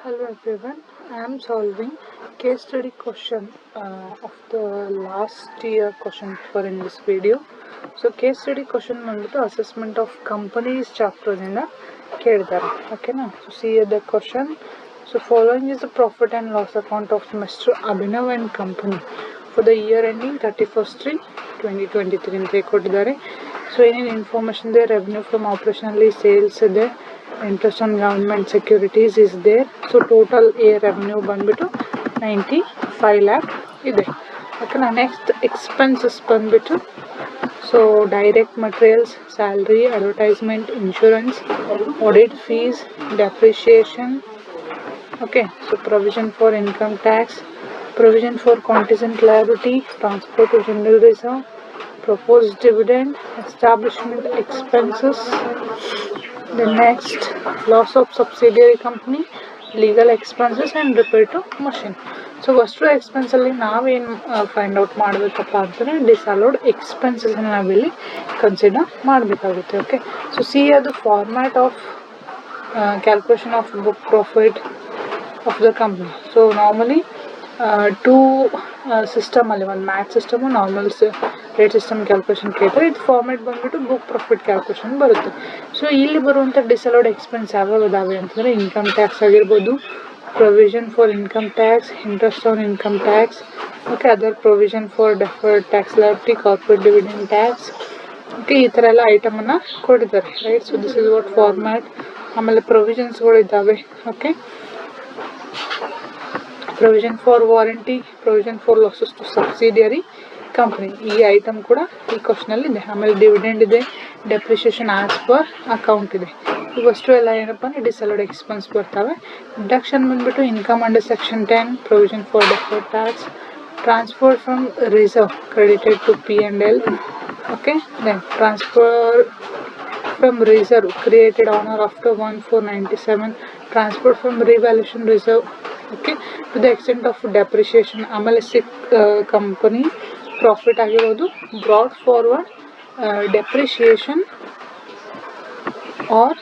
Hello everyone, I am solving case study question of the last year question paper in this video. So case study question ಬಂದ್ಬಿಟ್ಟು assessment of companies chapter ಇಂದ ಕೇಳಿದ್ದಾರೆ. ಓಕೆನಾ? So see the question. So following is the profit and loss account of Mr. Abhinav and company for the year ending 31st-3/2023 ಅಂತ ಕೊಟ್ಟಿದ್ದಾರೆ. So ಏನೇನು information ಇದೆ, revenue from operationally sales ಇದೆ, interest on government securities is there. So total year revenue ಬಂದ್ಬಿಟ್ಟು 95 lakh ಇದೆ. ಓಕೆನಾ? Next expenses ಬಂದ್ಬಿಟ್ಟು so direct materials, salary, advertisement, insurance, audit fees, depreciation. Okay, so provision for income tax, provision for contingent liability, transport to general reserve, proposed dividend, establishment expenses. The next, loss of subsidiary company, legal expenses and repair to machine. So first expense ಅಲ್ಲಿ ನಾವೇನು find out ಮಾಡಬೇಕಪ್ಪ ಅಂತಂದರೆ ಡಿಸಲೋಡ್ expenses ನಾವಿಲ್ಲಿ consider ಮಾಡಬೇಕಾಗುತ್ತೆ. Okay, so C ಅದು format of calculation of book profit of the company. So normally two system ಅಲ್ಲಿ ಒಂದು math system, normal rate system calculation ಕೇಳ್ತಾರೆ. ಇದು ಫಾರ್ಮ್ಯಾಟ್ ಬಂದ್ಬಿಟ್ಟು ಬುಕ್ ಪ್ರಾಫಿಟ್ ಕ್ಯಾಲ್ಕುಲೇಷನ್ ಬರುತ್ತೆ. ಸೊ ಇಲ್ಲಿ ಬರುವಂಥ ಡಿಸಲೋಡ್ ಎಕ್ಸ್ಪೆನ್ಸ್ ಯಾವ್ಯಾವ ಇದಾವೆ ಅಂತಂದರೆ ಇನ್ಕಮ್ ಟ್ಯಾಕ್ಸ್ ಆಗಿರ್ಬೋದು, provision for income tax, interest on income tax, okay, other provision for deferred tax liability, corporate dividend tax. Okay, ಈ ಥರ ಎಲ್ಲ ಐಟಮನ್ನು ಕೊಟ್ಟಿದ್ದಾರೆ, right. So this is what format. ಆಮೇಲೆ ಪ್ರೊವಿಷನ್ಸ್ಗಳು ಇದ್ದಾವೆ. Okay, provision for warranty, provision for losses to subsidiary company, ಈ item ಕೂಡ ಈ ಕ್ವಶನಲ್ಲಿ ಇದೆ. ಆಮೇಲೆ ಡಿವಿಡೆಂಡ್ ಇದೆ, ಡೆಪ್ರಿಷಿಯೇಷನ್ ಆಸ್ ಪರ್ ಅಕೌಂಟ್ ಇದೆ. ಇವಷ್ಟು ಎಲ್ಲ ಏನಪ್ಪ ಅಂದರೆ ಡಿಸಲೋಡ್ ಎಕ್ಸ್ಪೆನ್ಸ್ ಬರ್ತವೆ. ಡಿಡಕ್ಷನ್ ಬಂದುಬಿಟ್ಟು income under section 10, provision for deferred tax, transfer from reserve credited to P&L. Okay, then transfer from reserve created on or after 1/4/97, transferred from revaluation reserve, okay, to the extent of depreciation. ಆಮೇಲೆ company profit ಆಗಿರೋದು brought forward depreciation or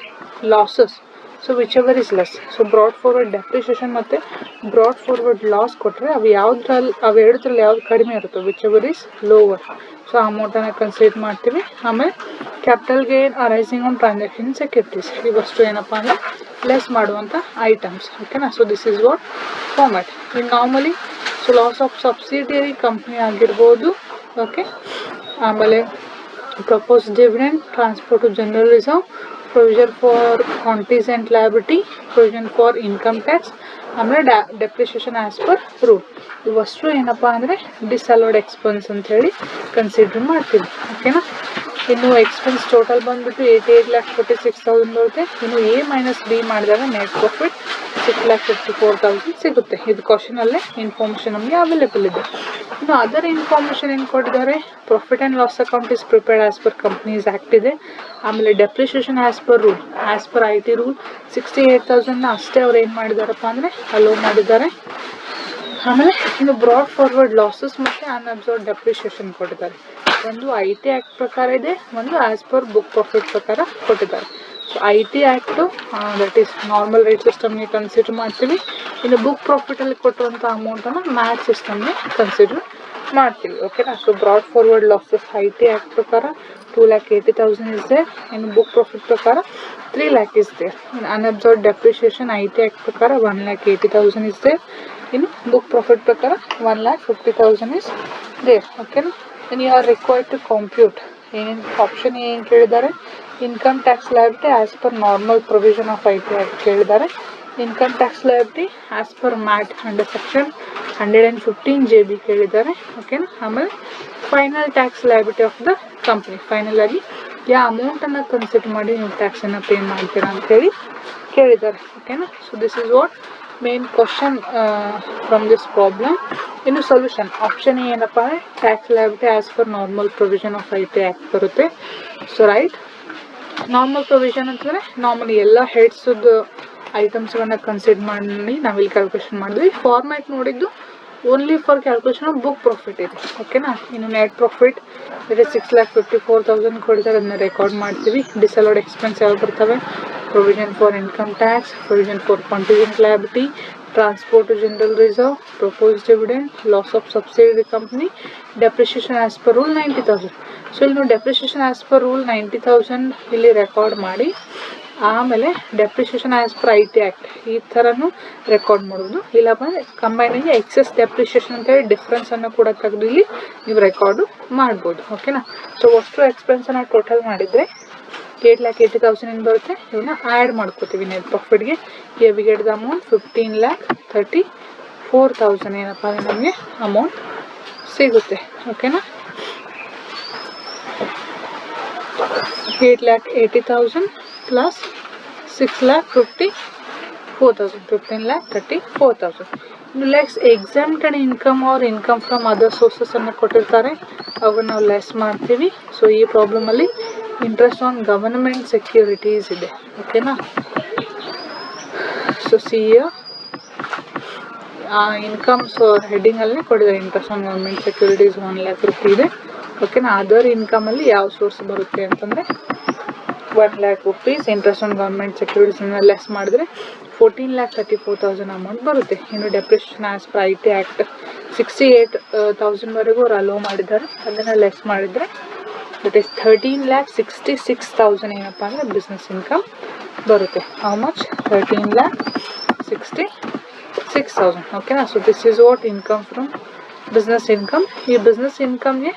losses, so whichever is less. So brought forward depreciation ಮತ್ತು brought forward loss ಕೊಟ್ಟರೆ ಅವೆರಡರಲ್ಲಿ ಯಾವ್ದು ಕಡಿಮೆ ಇರುತ್ತೋ whichever is lower, so ಆ ಅಮೌಂಟನ್ನು ಕನ್ಸಿಡರ್ ಮಾಡ್ತೀವಿ. ಆಮೇಲೆ capital gain arising on transaction securities, ಇವಷ್ಟು ಏನಪ್ಪ ಅಂದರೆ ಲೆಸ್ ಮಾಡುವಂಥ ಐಟಮ್ಸ್. ಓಕೆನಾ? So this is what format. ಇನ್ನು normally so loss of subsidiary company ಆಗಿರ್ಬೋದು. ಓಕೆ, ಆಮೇಲೆ propose dividend, transfer to general reserve, provision for contingent liability, provision for income tax, ಆಮೇಲೆ depreciation as per rule. ಇವಷ್ಟು ಏನಪ್ಪ ಅಂದರೆ disallowed expense ಅಂಥೇಳಿ consider ಮಾಡ್ತೀವಿ. ಓಕೆನಾ? ಇನ್ನು ಎಕ್ಸ್ಪೆನ್ಸ್ ಟೋಟಲ್ ಬಂದುಬಿಟ್ಟು 88,46,000 ಬರುತ್ತೆ. ಇನ್ನು A - B ಮಾಡಿದಾಗ ನೆಟ್ ಪ್ರಾಫಿಟ್ 6,54,000 ಸಿಗುತ್ತೆ. ಇದು ಕ್ವಶನಲ್ಲೇ ಇನ್ಫಾರ್ಮೇಷನ್ ನಮಗೆ ಅವೈಲೇಬಲ್ ಇದೆ. ಇನ್ನು ಅದರ್ ಇನ್ಫಾರ್ಮೇಷನ್ ಏನು ಕೊಟ್ಟಿದ್ದಾರೆ, profit and loss account is prepared as per companies act ಇದೆ. ಆಮೇಲೆ depreciation as per rule, as per IT rule 68,000ನ ಅಷ್ಟೇ ಅವ್ರು ಏನು ಮಾಡಿದಾರಪ್ಪ ಅಂದರೆ ಅಲೋ ಮಾಡಿದ್ದಾರೆ. ಆಮೇಲೆ ಇನ್ನು ಬ್ರಾಡ್ ಫಾರ್ವರ್ಡ್ ಲಾಸಸ್ ಮತ್ತು ಅನ್ಅಬ್ಸರ್ವ್ಡ್ ಡೆಪ್ರಿಷಿಯೇಷನ್ ಕೊಟ್ಟಿದ್ದಾರೆ. ಒಂದು IT ಆ್ಯಕ್ಟ್ ಪ್ರಕಾರ ಇದೆ, ಒಂದು ಆ್ಯಸ್ ಪರ್ ಬುಕ್ ಪ್ರಾಫಿಟ್ ಪ್ರಕಾರ ಕೊಟ್ಟಿದ್ದಾರೆ. So IT act that is normal rate ಸಿಸ್ಟಮ್ಗೆ ಕನ್ಸಿಡರ್ ಮಾಡ್ತೀವಿ. ಇನ್ನು ಬುಕ್ ಪ್ರಾಫಿಟಲ್ಲಿ ಕೊಟ್ಟಿರುವಂಥ ಅಮೌಂಟನ್ನು ಮ್ಯಾಥ್ ಸಿಸ್ಟಮ್ಗೆ ಕನ್ಸಿಡರ್ ಮಾಡ್ತೀವಿ. ಓಕೆನಾ? So brought forward losses IT act ಪ್ರಕಾರ 2,80,000 ಇಸ್ ದೇರ್. ಇನ್ನು ಬುಕ್ ಪ್ರಾಫಿಟ್ ಪ್ರಕಾರ 3 lakh ಇಸ್ ದೇರ್. ಇನ್ನು ಅನ್ಅಬ್ಸರ್ವ್ಡ್ ಡೆಪ್ರಿಷಿಯೇಷನ್ IT ಆ್ಯಕ್ಟ್ ಪ್ರಕಾರ 1,80,000 ಇಸ್ ದೇರ್. ಇನ್ನು ಬುಕ್ ಪ್ರಾಫಿಟ್ ಪ್ರಕಾರ 1,50,000 ಇಸ್ ದೇರ್. ಓಕೆನಾ? then you are required to compute ಏನೇನು ಆಪ್ಷನ್ ಏನು ಕೇಳಿದ್ದಾರೆ, income tax liability as per normal provision of IT act ಕೇಳಿದ್ದಾರೆ, income tax liability as per MAT under section 115 JB ಕೇಳಿದ್ದಾರೆ. ಓಕೆನಾ? ಆಮೇಲೆ final tax liability of the company, final ಆಗಿ ಯಾವ ಅಮೌಂಟನ್ನು ಕನ್ಸಿಡರ್ ಮಾಡಿ ನೀವು ಟ್ಯಾಕ್ಸನ್ನು ಪೇ ಮಾಡ್ತೀರಾ ಅಂತೇಳಿ ಕೇಳಿದ್ದಾರೆ. ಓಕೆನಾ? So this is what main question from this problem. ಇನ್ನು ಸೊಲ್ಯೂಷನ್ ಆಪ್ಷನ್ ಏನಪ್ಪ ಅಂದರೆ tax liability as per normal provision of IT act ಬರುತ್ತೆ. ಸೊ ರೈಟ್, ನಾರ್ಮಲ್ ಪ್ರೊವಿಷನ್ ಅಂತಂದರೆ ನಾರ್ಮಲಿ ಎಲ್ಲ ಹೆಡ್ಸದ್ದು ಐಟಮ್ಸ್ಗಳನ್ನ ಕನ್ಸಿಡರ್ ಮಾಡಿ ನಾವಿಲ್ಲಿ ಕ್ಯಾಲ್ಕುಲೇಷನ್ ಮಾಡಿದ್ವಿ. ಫಾರ್ಮ್ಯಾಟ್ ನೋಡಿದ್ದು only for calculation of book profit ಇದೆ. ಓಕೆನಾ? ಇನ್ನು ನೆಟ್ ಪ್ರಾಫಿಟ್ ಇದೆ 6,54,000 ಕೊಡ್ತಾರೆ, ಅದನ್ನ ರೆಕಾರ್ಡ್ ಮಾಡ್ತೀವಿ. ಡಿಸಲೋಡ್ ಎಕ್ಸ್ಪೆನ್ಸ್ ಯಾವ್ದು ಬರ್ತವೆ, provision for income tax, provision for contingent liability, transport to general reserve, proposed dividend, loss of subsidiary company, depreciation as per rule 90,000. So ಇಲ್ಲಿ ನಾವು ಡೆಪ್ರಿಷಿಯೇಷನ್ ಆಸ್ ಪರ್ ರೂಲ್ 90,000 ಇಲ್ಲಿ record ಮಾಡಿ ಆಮೇಲೆ depreciation as per IT act ಈ ಥರನೂ record ಮಾಡೋದು. ಇಲ್ಲ ಬಂದರೆ ಕಂಬೈನಾಗಿ ಎಕ್ಸೆಸ್ ಡೆಪ್ರಿಷಿಯೇಷನ್ ಅಂತೇಳಿ ಡಿಫ್ರೆನ್ಸನ್ನು ಕೂಡ ತೆಗೆದು ಇಲ್ಲಿ ನೀವು ರೆಕಾರ್ಡು ಮಾಡ್ಬೋದು. ಓಕೆನಾ. ಸೊ ಅಷ್ಟು ಎಕ್ಸ್ಪೆನ್ಸನ್ನು ಟೋಟಲ್ ಮಾಡಿದರೆ 8,80,000 ಏನು ಬರುತ್ತೆ. ಇವನ್ನ ಆ್ಯಡ್ ಮಾಡ್ಕೋತೀವಿ ನೆಟ್ ಪ್ರಾಫಿಟ್ಗೆ. Here we get the amount 15,34,000 ಏನಪ್ಪ ಅಂದರೆ ನಮಗೆ ಅಮೌಂಟ್ ಸಿಗುತ್ತೆ. ಓಕೆನಾ. 8,80,000 plus 6,54,000, 15,34,000. Less exempted income or income from other sources ಅನ್ನು ಕೊಟ್ಟಿರ್ತಾರೆ, ಅವಾಗ ನಾವು ಲೆಸ್ ಮಾಡ್ತೀವಿ. ಸೊ ಈ ಪ್ರಾಬ್ಲಮಲ್ಲಿ ಇಂಟ್ರೆಸ್ಟ್ ಆನ್ ಗವರ್ನಮೆಂಟ್ ಸೆಕ್ಯೂರಿಟೀಸ್ ಇದೆ. ಓಕೆನಾ. ಸೊ ಸಿ ಇನ್ಕಮ್ಸ್ ಹೆಡ್ಡಿಂಗಲ್ಲೇ ಕೊಟ್ಟಿದ್ದಾರೆ interest on government securities 1 lakh ರೂಪಾಯಿ ಇದೆ. ಓಕೆನಾ. ಅದರ್ ಇನ್ಕಮಲ್ಲಿ ಯಾವ ಸೋರ್ಸ್ ಬರುತ್ತೆ ಅಂತಂದರೆ 1 lakh rupees interest on government ಸೆಕ್ಯೂರಿಟೀಸನ್ನು ಲೆಸ್ ಮಾಡಿದ್ರೆ 14,34,000 ಅಮೌಂಟ್ ಬರುತ್ತೆ. ಇನ್ನು depreciation as per IT act 68,000ವರೆಗೂ ಅವ್ರು ಅಲೋ ಮಾಡಿದ್ದಾರೆ, ಅದನ್ನು ಲೆಸ್ ಮಾಡಿದರೆ ದಟ್ ಈಸ್ 13,66,000 ಏನಪ್ಪ ಅಂದರೆ ಬಿಸ್ನೆಸ್ ಇನ್ಕಮ್ ಬರುತ್ತೆ. How much? 13,66,000. ಓಕೆನಾ. So this is what income from business income. ಈ ಬಿಸ್ನೆಸ್ ಇನ್ಕಮ್ಗೆ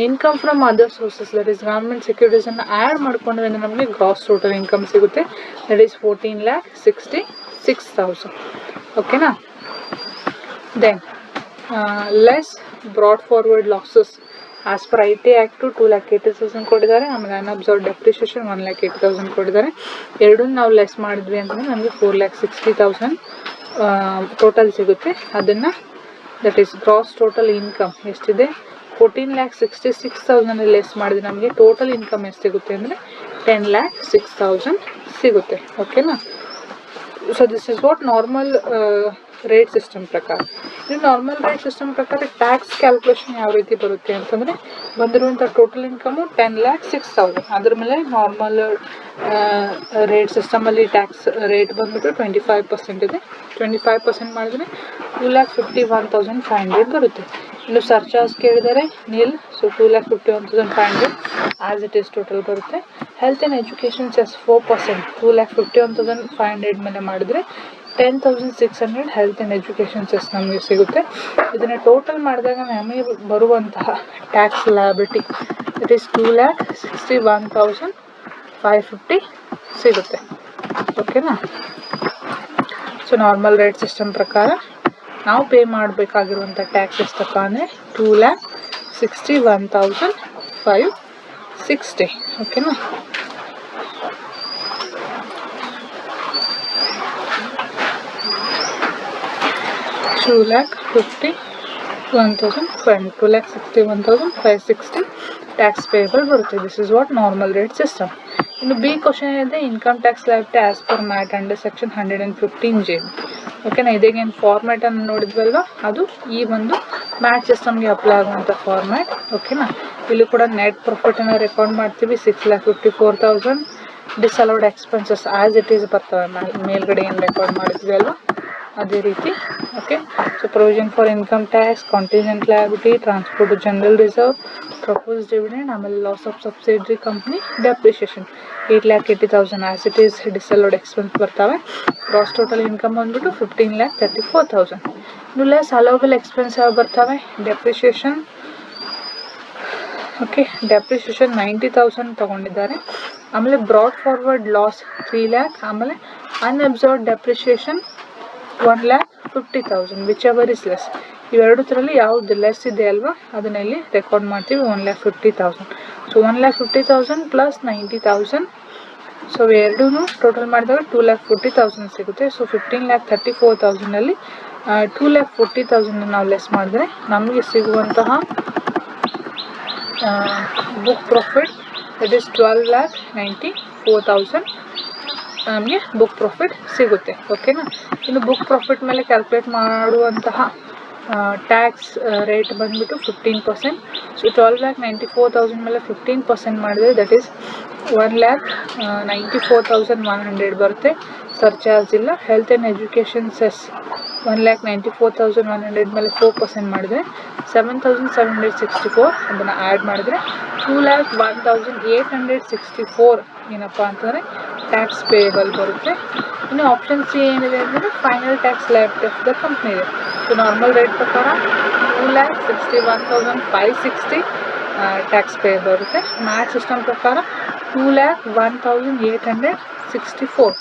income from other sources that is government ಸೆಕ್ಯೂರಿಟೀಸನ್ನು ಆ್ಯಡ್ ಮಾಡ್ಕೊಂಡ್ರೆ ನಮಗೆ ಗ್ರಾಸ್ ಟೋಟಲ್ ಇನ್ಕಮ್ ಸಿಗುತ್ತೆ. That is 14,66,000. ಓಕೆನಾ. Then less brought forward losses as per IT act 2,80,000 ಕೊಟ್ಟಿದ್ದಾರೆ. ಆಮೇಲೆ unabsorbed depreciation 1,80,000 ಕೊಟ್ಟಿದ್ದಾರೆ. ಎರಡನ್ನೂ ನಾವು ಲೆಸ್ ಮಾಡಿದ್ವಿ ಅಂತಂದರೆ ನಮಗೆ 4,60,000 ಟೋಟಲ್ ಸಿಗುತ್ತೆ. ಅದನ್ನು that is gross total income ಎಷ್ಟಿದೆ 14,66,000 ಲೆಸ್ ಮಾಡಿದ್ರೆ ನಮಗೆ ಟೋಟಲ್ ಇನ್ಕಮ್ ಎಷ್ಟು ಸಿಗುತ್ತೆ ಅಂದರೆ 10,06,000 ಸಿಗುತ್ತೆ. ಓಕೆನಾ. So this is what normal rate system ಪ್ರಕಾರ. ಇದು ನಾರ್ಮಲ್ ರೇಟ್ ಸಿಸ್ಟಮ್ ಪ್ರಕಾರ ಟ್ಯಾಕ್ಸ್ ಕ್ಯಾಲ್ಕುಲೇಷನ್ ಯಾವ ರೀತಿ ಬರುತ್ತೆ ಅಂತಂದರೆ ಬಂದಿರುವಂಥ ಟೋಟಲ್ ಇನ್ಕಮು 10,06,000. ಅದ್ರ ಮೇಲೆ ನಾರ್ಮಲ್ ರೇಟ್ ಸಿಸ್ಟಮಲ್ಲಿ ಟ್ಯಾಕ್ಸ್ ರೇಟ್ ಬಂದುಬಿಟ್ಟು 25% ಇದೆ. 25% ಮಾಡಿದ್ರೆ 2,51,500 ಬರುತ್ತೆ. ಇನ್ನು ಸರ್ಚಾರ್ಜ್ ಕೇಳಿದರೆ nil. So 2,51,500 as it is total ಬರುತ್ತೆ. ಹೆಲ್ತ್ ಆ್ಯಂಡ್ ಎಜುಕೇಷನ್ ಸೆಸ್ 4%, 2,51,500 ಮೇಲೆ ಮಾಡಿದರೆ 10,600 ಹೆಲ್ತ್ ಆ್ಯಂಡ್ ಎಜುಕೇಷನ್ ಸೆಸ್ ನಮಗೆ ಸಿಗುತ್ತೆ. ಇದನ್ನು ಟೋಟಲ್ ಮಾಡಿದಾಗ ನಮಗೆ ಬರುವಂತಹ ಟ್ಯಾಕ್ಸ್ ಲಯಬಿಲಿಟಿ ಇಟ್ ಈಸ್ 2,61,550 ಸಿಗುತ್ತೆ. ಓಕೆನಾ. ಸೊ ನಾರ್ಮಲ್ ರೇಟ್ ಸಿಸ್ಟಮ್ ಪ್ರಕಾರ ನಾವು ಪೇ ಮಾಡಬೇಕಾಗಿರುವಂಥ ಟ್ಯಾಕ್ಸ್ ಎಷ್ಟಪ್ಪ ಅಂದರೆ 2,61,560. ಓಕೆನಾ. $2,61,560 ಟ್ಯಾಕ್ಸ್ ಪೇಬಲ್ ಬರುತ್ತೆ. This is what normal rate system. ಇನ್ನು ಬಿ ಕ್ವಶನ್ ಇದೆ income tax liability as per MAT under section 115J. ಓಕೆನಾ. ಇದೇಗೇನು ಫಾರ್ಮ್ಯಾಟನ್ನು ನೋಡಿದ್ವಲ್ವ ಅದು ಈ ಒಂದು ಮ್ಯಾಟ್ ಸಿಸ್ಟಮ್ಗೆ ಅಪ್ಲೈ ಆಗುವಂಥ ಫಾರ್ಮ್ಯಾಟ್. ಓಕೆನಾ. ಇಲ್ಲಿ ಕೂಡ ನೆಟ್ ಪ್ರಾಫಿಟನ್ನು ರೆಕಾರ್ಡ್ ಮಾಡ್ತೀವಿ 6,54,000. Disallowed expenses as it is ಬರ್ತವೆ ಮೇಲ್ಗಡೆ ಏನು ರೆಕಾರ್ಡ್ ಮಾಡಿದ್ವಿ ಅಲ್ವ ಅದೇ ರೀತಿ. Okay. So provision for income tax, contingent liability, transport to general reserve, proposed dividend, ಆಮೇಲೆ loss of subsidiary company, depreciation 8,80,000 as it is disallowed expense ಬರ್ತವೆ. ಗ್ರಾಸ್ ಟೋಟಲ್ ಇನ್ಕಮ್ ಬಂದ್ಬಿಟ್ಟು 15,34,000. ಇನ್ನು ಲೆಸ್ ಅಲೋಬಲ್ ಎಕ್ಸ್ಪೆನ್ಸ್ ಯಾವ ಬರ್ತವೆ ಡೆಪ್ರಿಷಿಯೇಷನ್. ಓಕೆ. ಡೆಪ್ರಿಷಿಯೇಷನ್ 90,000 ತೊಗೊಂಡಿದ್ದಾರೆ. ಆಮೇಲೆ broad forward loss 3 lakh. ಆಮೇಲೆ unabsorbed depreciation 1,50,000 whichever is less. ಇವೆರಡರಲ್ಲಿ ಯಾವುದು ಲೆಸ್ ಇದೆ ಅಲ್ವಾ ಅದನ್ನ ಇಲ್ಲಿ ರೆಕಾರ್ಡ್ ಮಾಡ್ತೀವಿ 1,50,000. So 1,50,000 plus 90,000. ಸೊ ಎರಡೂ ಟೋಟಲ್ ಮಾಡಿದಾಗ 2,40,000 ಸಿಗುತ್ತೆ. ಸೊ 15,34,000 2,40,000 ನಾವು ಲೆಸ್ ಮಾಡಿದ್ರೆ ನಮಗೆ ಸಿಗುವಂತಹ ಬುಕ್ ಪ್ರಾಫಿಟ್ ದಟ್ ಈಸ್ 12,94,000 ನಮಗೆ ಬುಕ್ ಪ್ರಾಫಿಟ್ ಸಿಗುತ್ತೆ. ಓಕೆನಾ. ಇನ್ನು ಬುಕ್ ಪ್ರಾಫಿಟ್ ಮೇಲೆ ಕ್ಯಾಲ್ಕುಲೇಟ್ ಮಾಡುವಂತಹ ಟ್ಯಾಕ್ಸ್ ರೇಟ್ ಬಂದುಬಿಟ್ಟು 15%. ಸೊ 12,94,000 ಮೇಲೆ 15% ಮಾಡಿದ್ರೆ ದಟ್ ಈಸ್ 1,94,100 ಬರುತ್ತೆ. ಸರ್ಚಾರ್ಜ್ ಇಲ್ಲ. ಹೆಲ್ತ್ ಆ್ಯಂಡ್ ಎಜುಕೇಷನ್ ಸೆಸ್ 1,94,100 ಮೇಲೆ 4% ಮಾಡಿದ್ರೆ 7,764. ಅದನ್ನು ಆ್ಯಡ್ ಮಾಡಿದ್ರೆ 2,01,864 ಏನಪ್ಪ ಅಂತಂದರೆ ಟ್ಯಾಕ್ಸ್ ಪೇಯಬಲ್ ಬರುತ್ತೆ. ಇನ್ನು ಆಪ್ಷನ್ ಸಿ ಏನಿದೆ ಅಂದರೆ final tax liability of the company ಇದೆ. ಸೊ ನಾರ್ಮಲ್ ರೇಟ್ ಪ್ರಕಾರ 2,61,560 ಟ್ಯಾಕ್ಸ್ ಪೇ ಬರುತ್ತೆ. ಮ್ಯಾಚ್ ಸಿಸ್ಟಮ್ ಪ್ರಕಾರ 2,01,864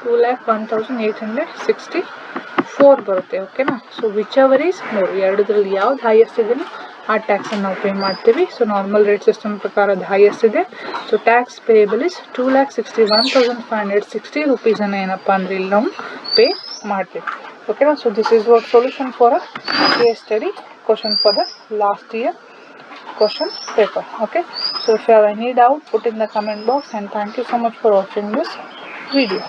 2,01,864 ಬರುತ್ತೆ. ಓಕೆನಾ. So which ever is more, ಎರಡರಲ್ಲಿ ಯಾವ್ದು ಹೈಯೆಸ್ಟ್ ಇದೆಯೋ ಆ ಟ್ಯಾಕ್ಸನ್ನು ನಾವು ಪೇ ಮಾಡ್ತೀವಿ. ಸೊ ನಾರ್ಮಲ್ ರೇಟ್ ಸಿಸ್ಟಮ್ ಪ್ರಕಾರ ಅದು ಹೈಯೆಸ್ಟ್ ಇದೆ. ಸೊ ಟ್ಯಾಕ್ಸ್ ಪೇಯಬಲ್ ಇಸ್ 2,61,560 ರುಪೀಸನ್ನು ಏನಪ್ಪ ಅಂದರೆ ಇಲ್ಲಿ ನಾವು ಪೇ ಮಾಡ್ತೀವಿ. ಓಕೆನಾ. So this is what solution for a case study question for the last year question paper. Okay, so if you have any doubt, put in the comment box, and thank you so much for watching this video.